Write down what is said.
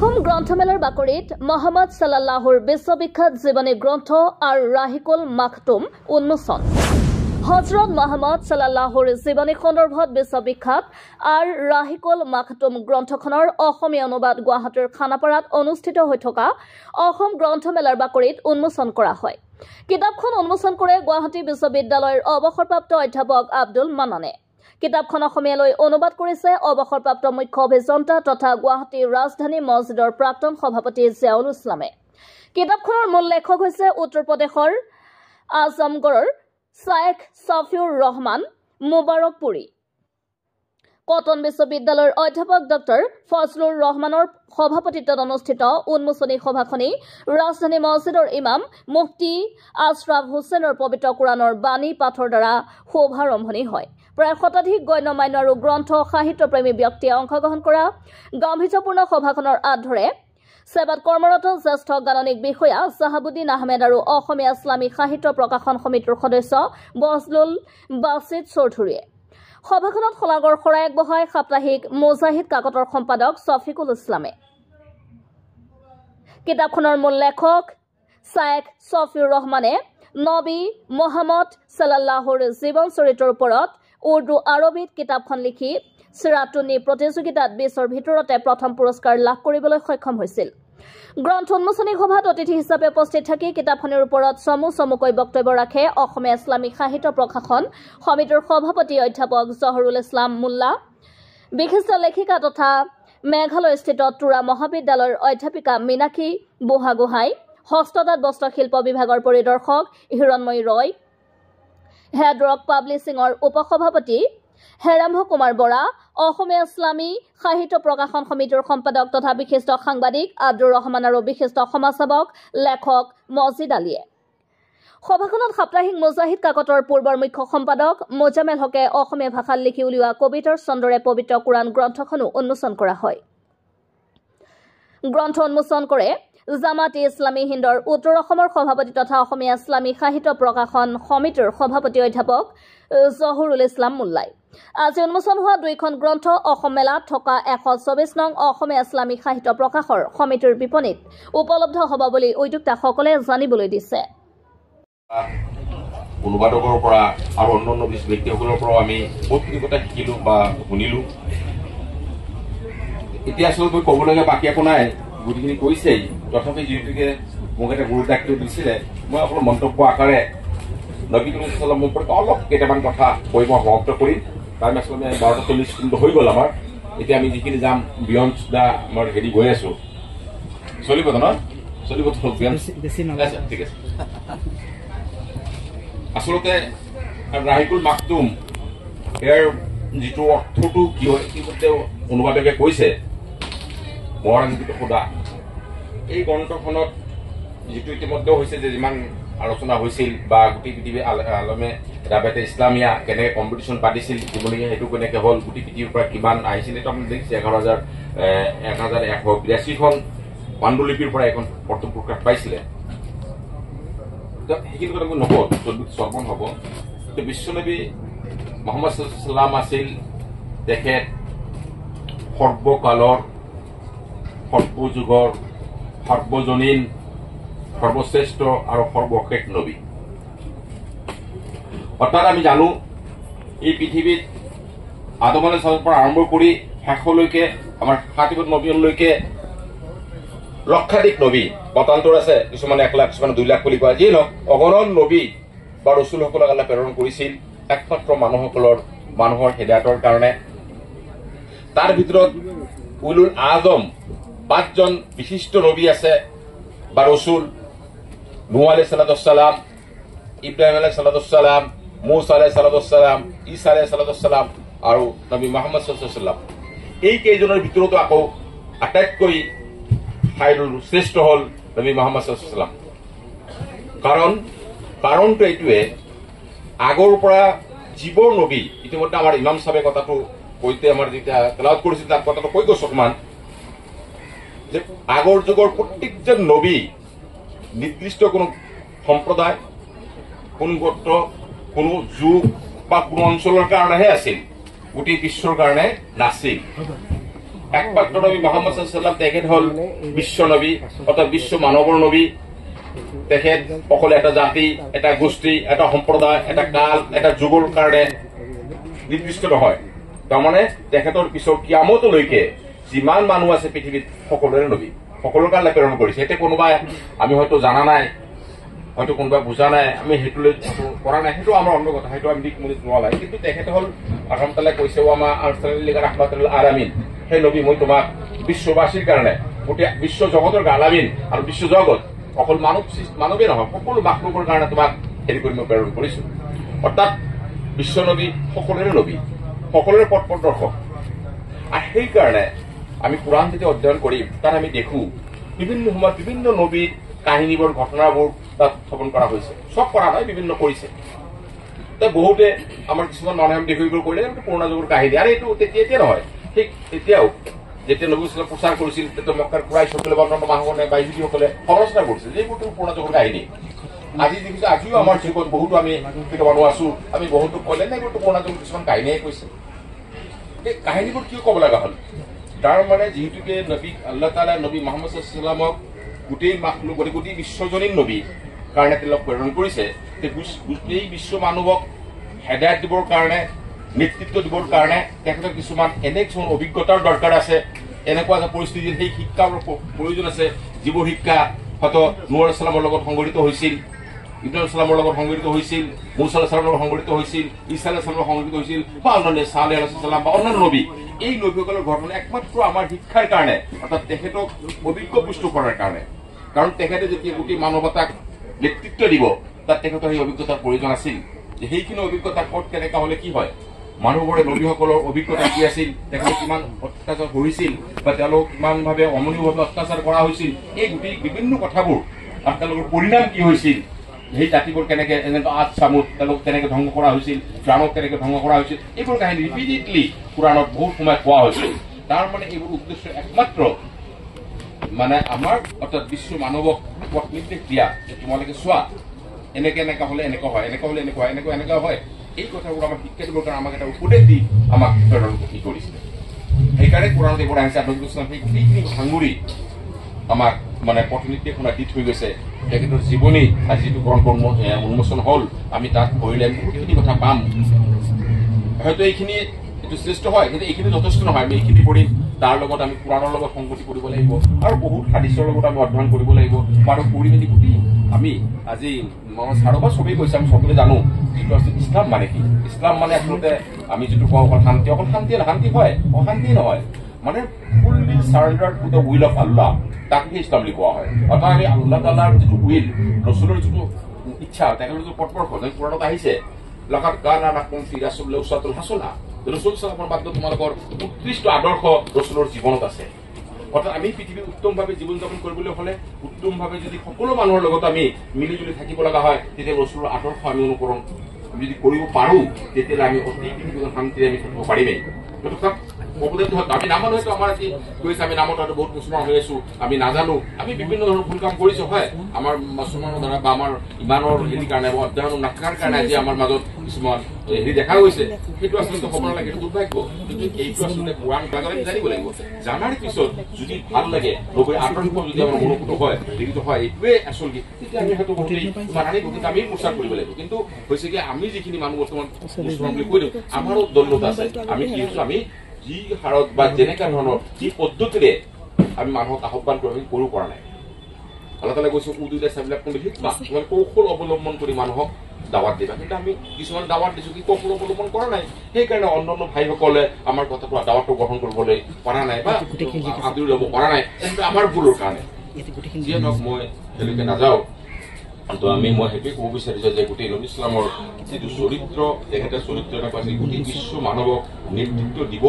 অসম গ্ৰন্থমেলাৰ বাকৰিত মহম্মদ সাল্লাল্লাহুৰ বিশ্ববিখ্যাত জীৱনী গ্ৰন্থ আৰু ৰাহিকুল মাকতুম উন্মোচন। হজৰত মহম্মদ সাল্লাল্লাহুৰ জীৱনী সন্দৰ্ভত বিশ্ববিখ্যাত আৰু ৰাহিকুল মাকতুম গ্ৰন্থখনৰ অসমীয়া অনুবাদ গুৱাহাটীৰ খানাপাৰাত অনুষ্ঠিত হৈ থকা অসম গ্ৰন্থমেলাৰ বাকৰিত উন্মোচন কৰা হয়। কিতাপখন উন্মোচন কৰে গুৱাহাটী বিশ্ববিদ্যালয়ৰ অৱসৰপ্ৰাপ্ত অধ্যাপক আব্দুল মান্নানে। কিতাপখন অসমীয়ালৈ অনুবাদ কৰিছে অৱসৰপ্ৰাপ্ত মুখ্য অভিযন্তা তথা গুৱাহাটী ৰাজধানী মছজিদৰ প্ৰাক্তন সভাপতি জিয়াউল ইছলামে। কিতাপখনৰ মূল লেখক হৈছে উত্তৰ প্ৰদেশৰ আজমগড়ৰ শ্বেখ ছফিউৰ ৰহমান মুবাৰকপুৰী। কটন বিশ্ববিদ্যালয়ৰ অধ্যাপক ডক্টৰ ফজলুৰ ৰহমানৰ সভাপতিত্বত অনুষ্ঠিত উন্মোচনী সভাখনি ৰাজধানী মছজিদৰ ইমাম মুফতি আশৰাফ হুছেইনৰ পবিত্ৰ কোৰাণৰ বাণী পাঠৰ দ্বাৰা শুভাৰম্ভণি হয়। প্ৰায় শতাধিক গণ্যমান্য আৰু গ্ৰন্থ সাহিত্যপ্ৰেমী ব্যক্তিয়ে অংশগ্ৰহণ কৰা গাম্ভীৰ্যপূৰ্ণ সভাখনৰ আঁত ধৰে সেৱাত কৰ্মৰত জ্যেষ্ঠ গাণনিক বিষয়া চাহাবুদ্দিন আহমেদ আৰু অসমীয়া ইছলামিক সাহিত্য প্ৰকাশন সমিতিৰ সদস্য বজলুল বাছিদ চৌধুৰীয়ে। সভাখনত শলাগৰ শৰাই আগবঢ়াই সাপ্তাহিক মুজাহিদ কাকতৰ সম্পাদক ছফিকুল ইছলামে। কিতাপখনৰ মূল লেখক শ্বেখ ছফিউৰ ৰহমানে নবী মহম্মদ সাল্লাল্লাহুৰ জীৱন চৰিত্ৰৰ ওপৰত উৰ্দু আৰবিত কিতাপখন লিখি চিৰাতুন্নি প্ৰতিযোগিতাত বিশ্বৰ ভিতৰতে প্ৰথম পুৰস্কাৰ লাভ কৰিবলৈ সক্ষম হৈছিল। গ্ৰন্থ উন্মোচনী সভাত অতিথি হিচাপে উপস্থিত থাকি কিতাপখনৰ ওপৰত চমুকৈ বক্তব্য ৰাখে অসমীয়া ইছলামিক সাহিত্য প্ৰকাশন সমিতিৰ সভাপতি অধ্যাপক জহৰুল ইছলাম মোল্লা, বিশিষ্ট লেখিকা তথা মেঘালয়স্থিত তুৰা মহাবিদ্যালয়ৰ অধ্যাপিকা মীনাক্ষী বুঢ়াগোহাঁই, হস্ততাঁত বস্ত্ৰশিল্প বিভাগৰ পৰিদৰ্শক হিৰণময়ী ৰয়, হেডৰক পাব্লিছিঙৰ উপসভাপতি হেৰাম্ভ কুমাৰ বৰা, অসমীয়া ইছলামী সাহিত্য প্ৰকাশন সমিতিৰ সম্পাদক তথা বিশিষ্ট সাংবাদিক আব্দুৰ ৰহমান আৰু বিশিষ্ট সমাজসেৱক লেখক মজিদ আলীয়ে। সভাখনত সাপ্তাহিক মুজাহিদ কাকতৰ পূৰ্বৰ মুখ্য সম্পাদক মোজামেল হকে অসমীয়া ভাষাত লিখি উলিওৱা কবিতাৰ চন্দৰে পবিত্ৰ কোৰাণ গ্ৰন্থখনো উন্মোচন কৰা হয়। গ্ৰন্থ উন্মোচন কৰে জামাত ইছলামী হিন্দৰ উত্তৰ অসমৰ সভাপতি তথা অসমীয়া ইছলামী সাহিত্য প্ৰকাশন সমিতিৰ সভাপতি অধ্যাপক জহুৰুল ইছলাম মোল্লাই। আজি উন্মোচন হোৱা দুইখন গ্ৰন্থ অসম মেলাত থকা 124 নং অসমীয়া ইছলামিক সাহিত্য প্ৰকাশৰ সমিতিৰ বিপণীত উপলব্ধ হ'ব বুলি উদ্যোক্তাসকলে জানিবলৈ দিছে। অনুবাদকৰ পৰা আৰু অন্যান্য ব্যক্তিসকলৰ পৰাও আমি বহুত কথা শিকিলো বা শুনিলো। এতিয়া আচলতে ক'বলগীয়া বাকী একো নাই, গোটেইখিনি কৈছেই। তথাপি যিহেতুকে মোক এটা গুৰু দায়িত্ব দিছিলে, মই অলপ মন্তব্য আকাৰে নবী কৰীম সাল্লাল্লাহু আলাইহি ওয়াসাল্লামৰ অলপ কেইটামান কথা কৈ মই সমাপ্ত কৰিম। কাৰণ আচলতে 12:40 হৈ গ'ল আমাৰ। এতিয়া আমি যিখিনি যাম বিয়ণ্ড দা আমাৰ হেৰি গৈ আছো, চলিব ন? চলিব ঠিক আছে। আচলতে ৰাহিকুল মাকতুম ইয়াৰ যিটো অৰ্থটো কি হয় ইতিমধ্যে অনুবাদকে কৈছে। বৰ যিটো সোধা এই গ্ৰন্থখনত যিটো ইতিমধ্যে হৈছে যে যিমান আলোচনা হৈছিল বা গোটেই পৃথিৱী আলমে ৰাবেতে ইছলামিয়া কেনেকৈ কম্পিটিশ্যন পাতিছিল দিবলগীয়া সেইটো কেনেকৈ হ'ল, গোটেই পৃথিৱীৰ পৰা কিমান আহিছিল এইটো আপুনি দেখিছে। 11,182খন পাণ্ডুলিপিৰ পৰা এখন প্ৰথম প্ৰকাশ পাইছিলে। সেইখিনি কথা মই নকওঁ, চৰ্বন হ'ব। বিশ্বনবী মহম্মদ সাল্লাম আছিল তেখেত সৰ্বকালৰ সৰ্বযুগৰ সৰ্বজনীন সৰ্বশ্ৰেষ্ঠ আৰু সৰ্বশেষ নবী। অৰ্থাৎ আমি জানো এই পৃথিৱীত আদম আলাইহিছ সালামৰ পৰা আৰম্ভ কৰি শেষলৈকে আমাৰ খাতিবুন নবীলৈকে লক্ষাধিক নবী, মতান্তৰ আছে, কিছুমানে 1 লাখ কিছুমানে 2 লাখ বুলি কোৱা, যিয়ে নহওক অগণন নবী বা ৰচুলসকলক আল্লাহ প্ৰেৰণ কৰিছিল একমাত্ৰ মানুহৰ হেদায়তৰ কাৰণে। তাৰ ভিতৰত উলুল আজম 5জন বিশিষ্ট নবী আছে বা ৰচুল: নূহ আলাইহিছ সালাম, ইব্ৰাহিম আলাইহিছ সালাম, মুছা আলাইহিছ সালাম, ঈসা আলাইহিছ সালাম আৰু নবী মুহাম্মদ সাল্লাল্লাহু আলাইহি ওয়াসাল্লাম। এই কেইজনৰ ভিতৰতো আকৌ আটাইতকৈ শ্ৰেষ্ঠ হ'ল নবী মুহাম্মদ সাল্লাল্লাহু আলাইহি ওয়াসাল্লাম। কাৰণটো এইটোৱে, আগৰ পৰা যিবোৰ নবী ইতিমধ্যে আমাৰ ইমাম চাহে কথাটো কৈতে আমাৰ যেতিয়া তেলাওয়াত কৰিছিল তাৰ কথাটো কৈ গৈছো অকণমান, যে আগৰ যুগৰ প্ৰত্যেকজন নবী নিৰ্দিষ্ট কোনো সম্প্ৰদায়, কোন গোত্ৰ, কোনো যুগ বা কোনো অঞ্চলৰ কাৰণেহে আছিল, গোটেই বিশ্বৰ কাৰণে নাছিল। একমাত্ৰ নবী মুহাম্মদ সাল্লাল্লাহু আলাইহি ওয়াসাল্লাম তেখেত হল বিশ্ব নবী অৰ্থাৎ বিশ্ব মানৱৰ নবী তেখেত অকলে এটা জাতি এটা গোষ্ঠী এটা সম্প্ৰদায় এটা কাল এটা যুগৰ কাৰণে নিৰ্দিষ্ট নহয় তাৰমানে তেখেতৰ পিছৰ কিয়ামতলৈকে যিমান মানুহ আছে পৃথিৱীত সকলোৰে নবী সকলোৰ কাৰণে প্ৰেৰণ কৰিছে এতে কোনোবা আমি হয়তো জানা নাই হয়তো কোনোবা বুজা নাই আমি হেতুলৈ কৰা নাই হেতু আমাৰ অন্য কথা হেতু আমি দিক মুলি নোলাই কিন্তু তেখেত হল আল্লাহ তাআলা কৈছে ওয়ামা আরসালিকা রাহমাতুল আলামিন হে নবী মই তোমাক বিশ্ববাসীৰ কাৰণে গোটেই বিশ্ব জগতৰ আলামিন আৰু বিশ্ব জগত অকল মানৱে নহয় সকলো মাখলুকৰ কাৰণে তোমাক হেৰি কৰি মই প্ৰেৰণ কৰিছো অৰ্থাৎ বিশ্ব নবী সকলোৰে নবী সকলোৰে পথ প্ৰদৰ্শক আৰু সেই কাৰণে আমি কোৰআন যদি অধ্যয়ন কৰি তাৰ আমি দেখো বিভিন্ন সময় বিভিন্ন নবীৰ কাহিনীবোৰ ঘটনাবোৰ তাত স্থাপন কৰা হয়েছে সব কৰা নয় বিভিন্ন কৰেছে তাই বহুতে আমাৰ কিছুমান মানুহে আমি দেখি কৰিলে পুৰণা যুগৰ কাহিনী আৰু এইটো তেতিয়া নহয় ঠিক এতিয়াও যেতিয়া নবী সাল্লাল্লাহু প্ৰচাৰ কৰিছিল তেতিয়া মক্কাৰ কুৰাইশসকলে বা অন্যান্য মানুহসকলে বা ইহুদীসকলে সমালোচনা কৰিছিল এইবোৰতো পুৰণা যুগৰ কাহিনী আজি দেখিছো আজিও আমাৰ যুগত বহুতো আমি মানুহ আছো আমি বহুতো ক'লে নাই এইবোৰতো পুৰণা যুগৰ কিছুমান কাহিনীয়ে কৈছে এই কাহিনীবোৰ কিয় ক'ব লগা হ'ল তাৰ মানে যেহেতুকে নবী আল্লাহ তাআলা নবী মুহাম্মদ সাল্লাল্লাহু আলাইহি ওয়াসাল্লামক গোটেই মাখলুক গোটেই বিশ্বজনীন নবী কাৰণে তেওঁক প্ৰেৰণ কৰিছে গোটেই বিশ্ব মানুহক হেদায়ত দিবৰ কাৰণে নেতৃত্ব দিবৰ কাৰণে তেখেতৰ কিছুমান কিছুমান অভিজ্ঞতাৰ দৰকাৰ আছে এনেকুৱা এটা পৰিস্থিতিত সেই শিক্ষাৰ প্ৰয়োজন আছে যিবোৰ শিক্ষা হয়তো নূহ আলাইহিস সালামৰ লগত সংগঠিত হৈছিল ইব্ৰাহিম আলাইহিস সালামৰ লগত সংগঠিত হৈছিল মুছা আলাইহিস সালামৰ লগত সংগঠিত হৈছিল ঈসা আলাইহিস সালামৰ লগত সংগঠিত হৈছিল বা অন্যান্য সালেহ আলাইহিস সালাম বা অন্যান্য নবী এই নবীসকলৰ ঘটনা একমাত্ৰ আমাৰ শিক্ষাৰ কাৰণে অৰ্থাৎ তেখেতক অভিজ্ঞ পুষ্ট কৰাৰ কাৰণে কাৰণ তেখেতে যেতিয়া গোটেই মানৱতাক নেতৃত্ব দিব তাত তেখেতৰ সেই অভিজ্ঞতাৰ প্ৰয়োজন আছিল যে সেইখিনি অভিজ্ঞতা ক'ত কেনেকুৱা হ'লে কি হয় মানুহবোৰে নবীসকলৰ অভিজ্ঞতা কি আছিল তেখেতে কিমান অত্যাচাৰ কৰিছিল বা তেওঁলোক কিমানভাৱে অমনীয়ভাৱে অত্যাচাৰ কৰা হৈছিল এই গোটেই বিভিন্ন কথাবোৰ আৰু তেওঁলোকৰ পৰিণাম কি হৈছিল সেই জাতিবোৰ কেনেকে আদ সামুদ তেওঁলোক কেনেকে ধ্বংস কৰা হৈছিল ফিৰআউনক কেনেকে ধ্বংস কৰা হৈছিল এইবোৰ কাহিনী ৰিপিটেডলি কোৰআনত বহুত সময় কোৱা হৈছিল তাৰ মানে এইবোৰ উদ্দেশ্য একমাত্ৰ মানে আমাৰ অৰ্থাৎ বিশ্ব মানৱক পথ নিৰ্দেশ দিয়া যে তোমালোকে চোৱা এনেকে এনেকা হলে এনেকুৱা হয় এনেকুৱা হলে এনেকুৱা হয় এনেকুৱা হয় এই কথাবোৰ আমাক শিক্ষা দিবৰ কাৰণে আমাক এটা উপদেশ দি আমাক প্ৰেৰণ কৰিছিলে সেইকাৰণে কোৰআনত এইবোৰ আহিছে নবী ইছলাম সেই গোটেইখিনি ভাঙুৰি আমাক মানে পথ নিৰ্দেশনা দি থৈ গৈছে তেখেতৰ জীৱনী আজি যিটো গ্ৰন্থ উন্মোচন হল আমি তাত পঢ়িলে বহুতখিনি কথা পাম হয়তো এইখিনি এইটো শ্ৰেষ্ঠ হয় কিন্তু এইখিনি যথেষ্ট নহয় আমি এইখিনি পঢ়িম তাৰ লগত আমি কোৰআনৰ লগত সংগতি কৰিব লাগিব আৰু বহুত হাদিছৰ লগত আমি অধ্যয়ন কৰিব লাগিব আৰু পঢ়ি মেলি গোটেই আমি আজি চাৰবা চবেই কৈছে আমি সকলোৱে জানো যিটো আছে ইছলাম মানে কি ইছলাম মানে আচলতে আমি যিটো কওঁ অকল শান্তি হয় অশান্তি নহয় মানে fully surrender to the will of Allah তাকে ইছলাম বুলি কোৱা হয় অৰ্থাৎ আমি আল্লাহ তাআলাৰ যিটো উইল ৰসুলৰ যিটো ইচ্ছা তেখেতৰ যিটো পথপ্ৰদৰ্শন কোৰআনত আহিছে লাকাদ কানা লাকুম ফি ৰাসূলিল্লাহি উসওয়াতুন হাসানাহ ৰসুল সাল্লাল্লাহু আলাইহি ওয়াসাল্লামৰ তোমালোকৰ উৎকৃষ্ট আদৰ্শ ৰসুলৰ জীৱনত আছে অৰ্থাৎ আমি পৃথিৱীত উত্তমভাৱে জীৱন যাপন কৰিবলৈ হলে উত্তমভাৱে যদি সকলো মানুহৰ লগত আমি মিলিজুলি থাকিব লগা হয় তেতিয়া ৰসুলৰ আদৰ্শ আমি অনুকৰণ যদি কৰিব পাৰো তেতিয়াহ'লে আমি অতি পৃথিৱীখন শান্তিৰে আমি থাকিব পাৰিমেই আমি নামানো হয়তো আমাৰ আজি কৈছে আমি নামত হয়তো বহুত মুছলমান হৈ আছো আমি নাজানো আমি বিভিন্ন ধৰণৰ ভুল কাম কৰিছো হয় আমাৰ মুছলমানৰ দ্বাৰা বা আমাৰ ইমানৰ হেৰি কাৰণে বা অধ্যয়ন নথকাৰ কাৰণে আজি আমাৰ মাজত কিছুমান হেৰি দেখা গৈছে সেইটো আচলতে হ'ব নালাগে সেইটো দুৰ্ভাগ্য কিন্তু এইটো আচলতে কোৰআন আমি জানিব লাগিব জানাৰ পিছত যদি ভাল লাগে নবীৰ আদৰ্শ যদি আমাৰ মনোপুত হয় দেখিত হয় এইটোৱে আচলতে তেতিয়া আমি হয়তো গোটেই মানি কিন্তু আমি প্ৰচাৰ কৰিব লাগিব কিন্তু হৈছে কি আমি যিখিনি মানুহ বৰ্তমান মুছলমান বুলি কৈ দিওঁ আমাৰো দণ্ডতা আছে আমি কি হৈছো আমি যি হাৰত বা যেনেকা ধৰণৰ যি পদ্ধতিৰে আমি মানুহক আহ্বান কৰিব পৰা নাই আল্লাহ তাআলা কৈছে উদুইলা সাবিলাকুম বিল হিকমা তোমালোকে কৌশল অৱলম্বন কৰি মানুহক দাৱাত দিবা কিন্তু আমি কিছুমান দাৱাত দিছো কি কৌশল অৱলম্বন কৰা নাই সেইকাৰণে অন্যান্য ভাইসকলে আমাৰ কথাটো দাৱাতটো গ্ৰহণ কৰিবলৈ পৰা নাই বা আদৰি ল'ব পৰা নাই কিন্তু আমাৰ ভুলৰ কাৰণে যিয়ে নহওক মই হেলিকে নাযাওঁ তো আমি মই সেইটোৱে ক'ব বিচাৰিছো যে গোটেই নবী ইছলামৰ যিটো চৰিত্ৰ তেখেতৰ চৰিত্ৰ এটা পাইছে গোটেই বিশ্ব মানৱক নেতৃত্ব দিব